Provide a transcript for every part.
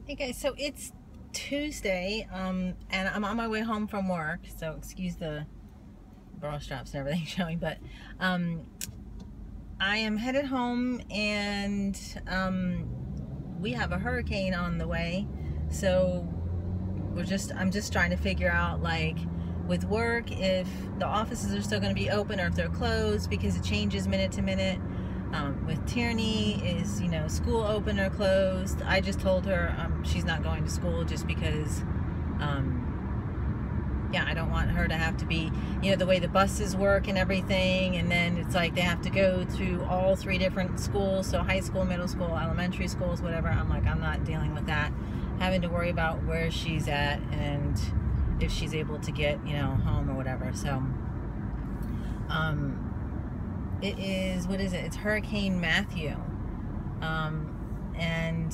Hey guys, so it's Tuesday, and I'm on my way home from work, so excuse the bra straps and everything showing, but I am headed home, and we have a hurricane on the way, so I'm just trying to figure out, like, with work, if the offices are still going to be open or if they're closed, because it changes minute to minute. With Tierney, is, school open or closed? I just told her she's not going to school just because, yeah, I don't want her to have to be, the way the buses work and everything, and then it's like they have to go to all 3 different schools, so high school, middle school, elementary schools, whatever. I'm like, I'm not dealing with that, having to worry about where she's at and if she's able to get, home or whatever. So, it is, what is it? It's Hurricane Matthew. And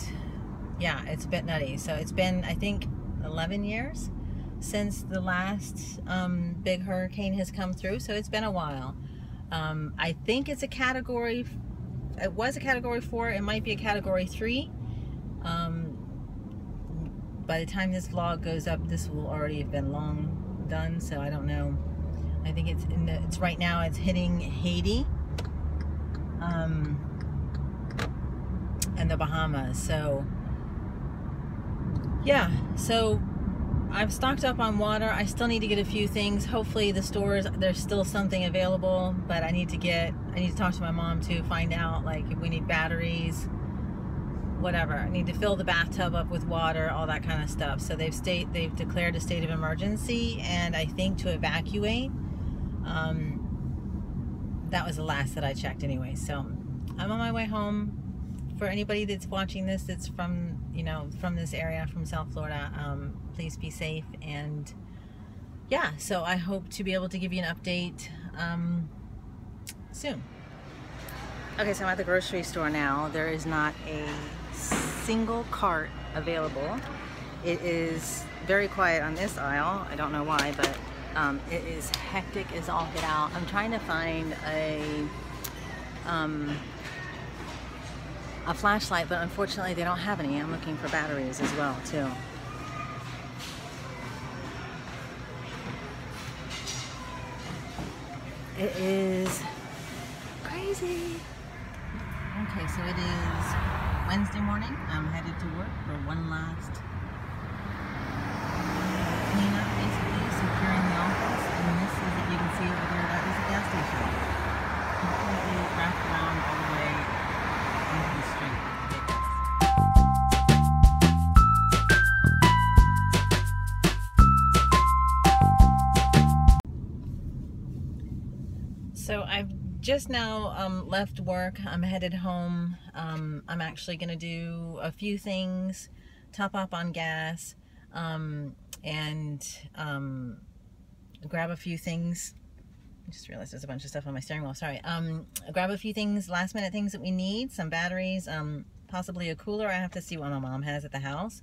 yeah, it's a bit nutty. So it's been, I think, 11 years since the last big hurricane has come through. So it's been a while. I think it's a category, it was a category 4. It might be a category 3. By the time this vlog goes up, this will already have been long done. So I don't know. I think it's right now it's hitting Haiti, and the Bahamas. So yeah, so I've stocked up on water. I still need to get a few things. Hopefully the stores, there's still something available, but I need to talk to my mom to find out, like, if we need batteries, whatever. I need to fill the bathtub up with water, all that kind of stuff. So they've declared a state of emergency, and I think to evacuate. That was the last that I checked anyway. So I'm on my way home. For anybody that's watching this that's from, from this area, from South Florida, please be safe. And yeah, so I hope to be able to give you an update soon. Okay, so I'm at the grocery store now. There is not a single cart available. It is very quiet on this aisle. I don't know why, but it is hectic as all get out. I'm trying to find a flashlight, but unfortunately they don't have any. I'm looking for batteries as well, too. It is crazy. Okay, so it is Wednesday morning. I'm headed to work for one last cleanup, basically, securing the office. And this is, if you can see over there, that is a gas station. Completely wrapped around all the way into the street. So I've just now left work. I'm headed home. I'm actually going to do a few things, top up on gas, and grab a few things. I just realized there's a bunch of stuff on my steering wheel, sorry. Grab a few things, last minute things that we need, some batteries, possibly a cooler. I have to see what my mom has at the house.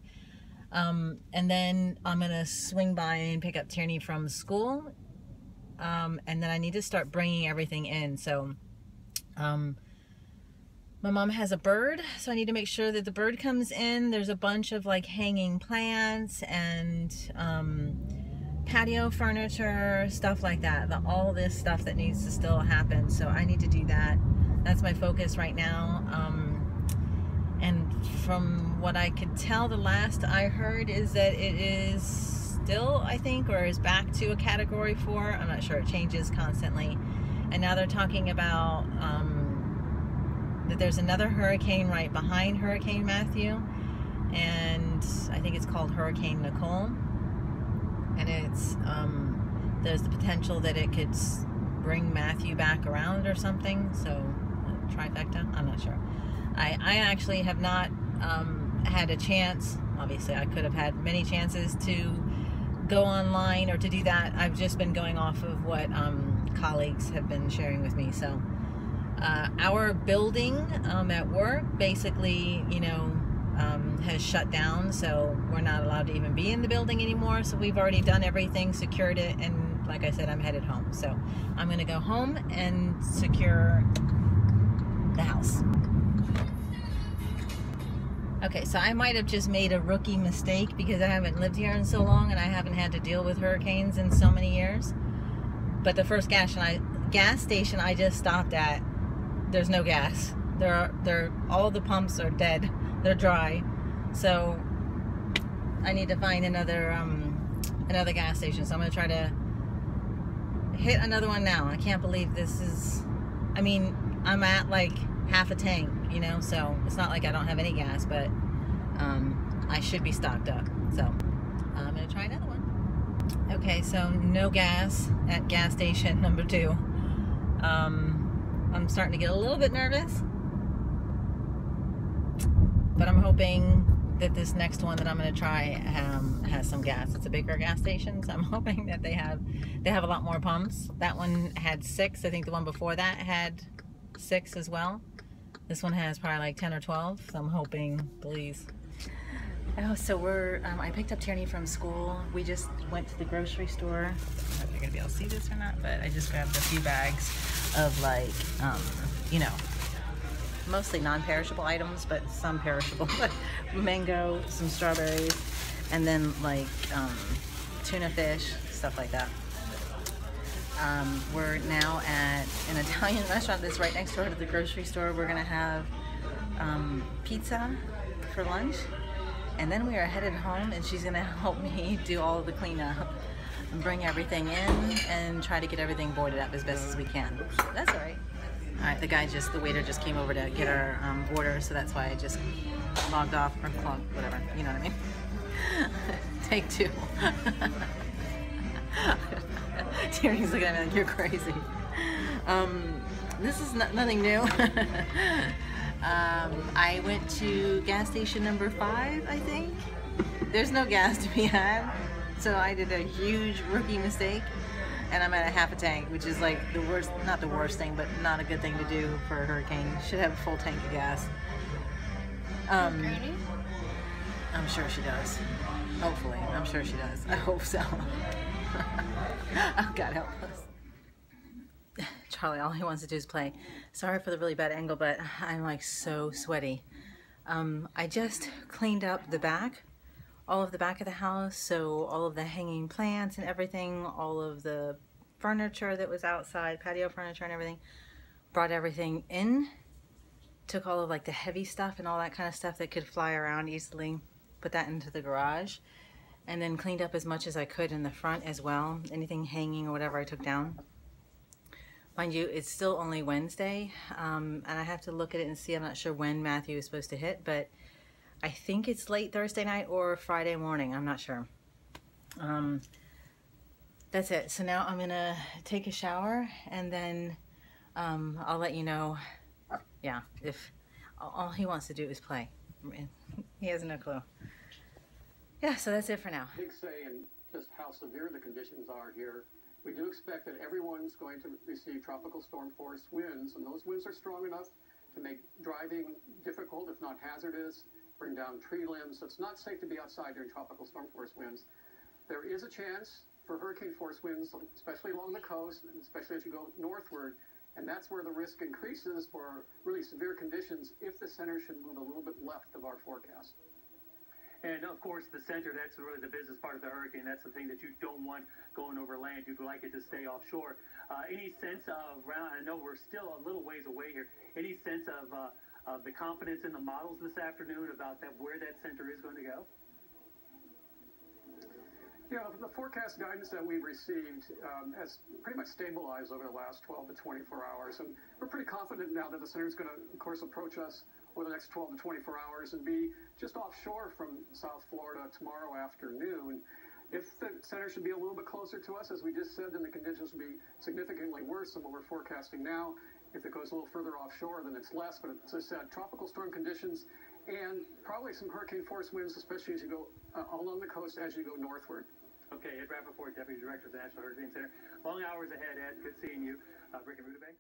And then I'm going to swing by and pick up Tierney from school. And then I need to start bringing everything in. So my mom has a bird, so I need to make sure that the bird comes in. There's a bunch of, like, hanging plants and patio furniture, stuff like that. All this stuff that needs to still happen, so I need to do that. That's my focus right now. And from what I could tell, the last I heard is that it is still, I think, or is back to a category 4. I'm not sure, it changes constantly. And now they're talking about that there's another hurricane right behind Hurricane Matthew, and I think it's called Hurricane Nicole, and it's there's the potential that it could bring Matthew back around or something. So trifecta, I'm not sure. I actually have not had a chance. Obviously I could have had many chances to go online or to do that. I've just been going off of what colleagues have been sharing with me. So our building at work basically, has shut down, so we're not allowed to even be in the building anymore. So we've already done everything, secured it, and like I said, I'm headed home. So I'm gonna go home and secure the house. Okay, so I might have just made a rookie mistake because I haven't lived here in so long and I haven't had to deal with hurricanes in so many years. But the first gas station I just stopped at, there's no gas. All the pumps are dead. They're dry. So I need to find another gas station. So I'm gonna try to hit another one now. I can't believe this is, I mean, I'm at like half a tank, you know, so it's not like I don't have any gas, but I should be stocked up. So I'm gonna try another one. Okay, so no gas at gas station number 2. I'm starting to get a little bit nervous, but I'm hoping that this next one that I'm going to try has some gas. It's a bigger gas station, so I'm hoping that they have a lot more pumps. That one had 6. I think the one before that had 6 as well. This one has probably like 10 or 12, so I'm hoping, please. Oh, so I picked up Tierney from school. We just went to the grocery store. I don't know if you're gonna be able to see this or not, but I just grabbed a few bags of like, you know, mostly non-perishable items, but some perishable. Mango, some strawberries, and then like tuna fish, stuff like that. We're now at an Italian restaurant that's right next door to the grocery store. We're gonna have pizza for lunch, and then we are headed home, and she's gonna help me do all of the cleanup and bring everything in and try to get everything boarded up as best as we can. That's all right. All right, the waiter just came over to get our order, so that's why I just logged off, or clogged, whatever, you know what I mean? Take 2. Tierney's looking at me like, you're crazy. This is nothing new. I went to gas station number 5, I think. There's no gas to be had, so I did a huge rookie mistake. And I'm at a half a tank, which is like the worst, not the worst thing, but not a good thing to do for a hurricane. You should have a full tank of gas. I'm sure she does. Hopefully, I'm sure she does. I hope so. Oh, God help us. Charlie, all he wants to do is play. Sorry for the really bad angle, but I'm like so sweaty. I just cleaned up the back. All of the back of the house, so all of the hanging plants and everything, all of the furniture that was outside, patio furniture and everything, brought everything in, took all of like the heavy stuff and all that kind of stuff that could fly around easily, put that into the garage, and then cleaned up as much as I could in the front as well. Anything hanging or whatever I took down. Mind you, it's still only Wednesday, and I have to look at it and see. I'm not sure when Matthew is supposed to hit, but I think it's late Thursday night or Friday morning. I'm not sure. That's it. So now I'm gonna take a shower, and then I'll let you know. Yeah, if all he wants to do is play. He has no clue. Yeah, so that's it for now. Big say in just how severe the conditions are here. We do expect that everyone's going to receive tropical storm force winds, and those winds are strong enough to make driving difficult, if not hazardous, bring down tree limbs. So it's not safe to be outside during tropical storm force winds. There is a chance for hurricane force winds, especially along the coast, and especially as you go northward, and that's where the risk increases for really severe conditions if the center should move a little bit left of our forecast. And of course, the center, that's really the business part of the hurricane. That's the thing that you don't want going over land. You'd like it to stay offshore. Any sense of, I know we're still a little ways away here, any sense of the confidence in the models this afternoon about where that center is going to go? Yeah, the forecast guidance that we've received has pretty much stabilized over the last 12 to 24 hours. And we're pretty confident now that the center is going to, of course, approach us over the next 12 to 24 hours and be just offshore from South Florida tomorrow afternoon. If the center should be a little bit closer to us, as we just said, then the conditions will be significantly worse than what we're forecasting now. If it goes a little further offshore, then it's less. But as I said, tropical storm conditions and probably some hurricane force winds, especially as you go along the coast as you go northward. Okay, Ed Rappaport, Deputy Director of the National Hurricane Center. Long hours ahead, Ed. Good seeing you. Brick and Rutabaga.